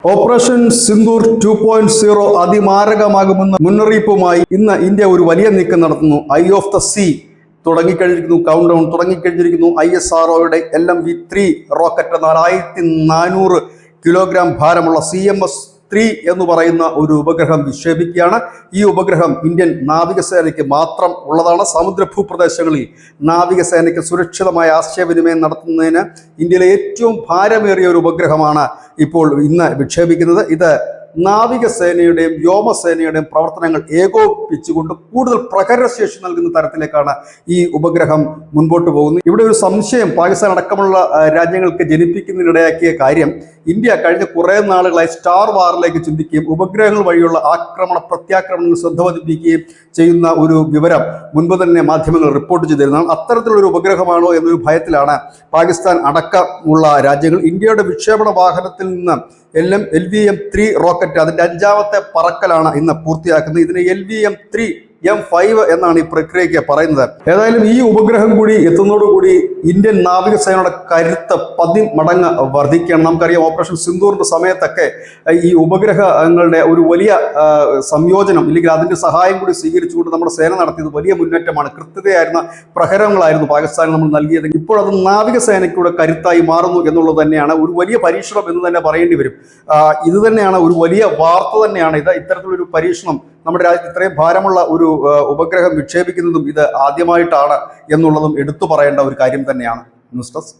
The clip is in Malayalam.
ഓപ്പറേഷൻ സിന്ദൂർ 2.0 അതിമാരകമാകുമെന്ന മുന്നറിയിപ്പുമായി ഇന്ന് ഇന്ത്യ ഒരു വലിയ നീക്കം നടത്തുന്നു. ഐ ഓഫ് ദ സീ തുടങ്ങിക്കഴിഞ്ഞിരിക്കുന്നു. കൗണ്ട് ഡൗൺ തുടങ്ങിക്കഴിഞ്ഞിരിക്കുന്നു. ISROയുടെ LMV-3 റോക്കറ്റ് 4400 കിലോഗ്രാം ഭാരമുള്ള CMS-3 എന്ന് പറയുന്ന ഒരു ഉപഗ്രഹം വിക്ഷേപിക്കുകയാണ്. ഈ ഉപഗ്രഹം ഇന്ത്യൻ നാവികസേനയ്ക്ക് മാത്രം ഉള്ളതാണ്. സമുദ്ര ഭൂപ്രദേശങ്ങളിൽ നാവികസേനയ്ക്ക് സുരക്ഷിതമായ ആശയവിനിമയം നടത്തുന്നതിന് ഇന്ത്യയിലെ ഏറ്റവും ഭാരമേറിയ ഒരു ഉപഗ്രഹമാണ് ഇപ്പോൾ ഇന്ന് വിക്ഷേപിക്കുന്നത്. ഇത് നാവികസേനയുടെയും വ്യോമസേനയുടെയും പ്രവർത്തനങ്ങൾ ഏകോപിപ്പിച്ചുകൊണ്ട് കൂടുതൽ പ്രഹരശേഷി നൽകുന്ന തരത്തിലേക്കാണ് ഈ ഉപഗ്രഹം മുൻപോട്ട് പോകുന്നത്. ഇവിടെ ഒരു സംശയം പാകിസ്ഥാൻ അടക്കമുള്ള രാജ്യങ്ങൾക്ക് ജനിപ്പിക്കുന്നതിനിടയാക്കിയ കാര്യം, ഇന്ത്യ കഴിഞ്ഞ കുറേ നാളുകളായി സ്റ്റാർ വാറിലേക്ക് ചിന്തിക്കുകയും ഉപഗ്രഹങ്ങൾ വഴിയുള്ള പ്രത്യാക്രമണങ്ങൾ ശ്രദ്ധ പതിപ്പിക്കുകയും ചെയ്യുന്ന ഒരു വിവരം മുൻപ് തന്നെ മാധ്യമങ്ങൾ റിപ്പോർട്ട് ചെയ്തിരുന്നതാണ്. അത്തരത്തിലുള്ളൊരു ഉപഗ്രഹമാണോ എന്നൊരു ഭയത്തിലാണ് പാകിസ്ഥാൻ അടക്കമുള്ള രാജ്യങ്ങൾ. ഇന്ത്യയുടെ വിക്ഷേപണ വാഹനത്തിൽ നിന്ന് LVM-3 റോക്കറ്റ് അതിൻ്റെ 5ാമത്തെ പറക്കലാണ് ഇന്ന് പൂർത്തിയാക്കുന്നത്. ഇതിന് LVM-3M5 എന്നാണ് ഈ പ്രക്രിയയ്ക്ക് പറയുന്നത്. ഏതായാലും ഈ ഉപഗ്രഹം കൂടി എത്തുന്നതോടുകൂടി ഇന്ത്യൻ നാവികസേനയുടെ കരുത്ത് 10 മടങ്ങ് വർദ്ധിക്കുകയാണ്. നമുക്കറിയാം, ഓപ്പറേഷൻ സിന്ദൂറിന്റെ സമയത്തൊക്കെ ഈ ഉപഗ്രഹങ്ങളുടെ ഒരു വലിയ സംയോജനം ഇല്ലെങ്കിൽ അതിൻ്റെ സഹായം കൂടി സ്വീകരിച്ചുകൊണ്ട് നമ്മുടെ സേന നടത്തിയത് വലിയ മുന്നേറ്റമാണ്. കൃത്യതയായിരുന്ന പ്രഹരങ്ങളായിരുന്നു പാകിസ്ഥാന് നമ്മൾ നൽകിയത്. ഇപ്പോൾ അത് നാവികസേനയ്ക്കൂടെ കരുത്തായി മാറുന്നു എന്നുള്ളത് തന്നെയാണ് ഒരു വലിയ പരീക്ഷണം എന്ന് തന്നെ പറയേണ്ടി വരും. ഇത് തന്നെയാണ് ഒരു വലിയ വാർത്ത തന്നെയാണ് ഇത്. ഇത്തരത്തിലൊരു പരീക്ഷണം നമ്മുടെ രാജ്യത്ത് ഇത്രയും ഭാരമുള്ള ഒരു ഉപഗ്രഹം വിക്ഷേപിക്കുന്നതും ഇത് ആദ്യമായിട്ടാണ് എന്നുള്ളതും എടുത്തു പറയേണ്ട ഒരു കാര്യം തന്നെയാണ്. News desk.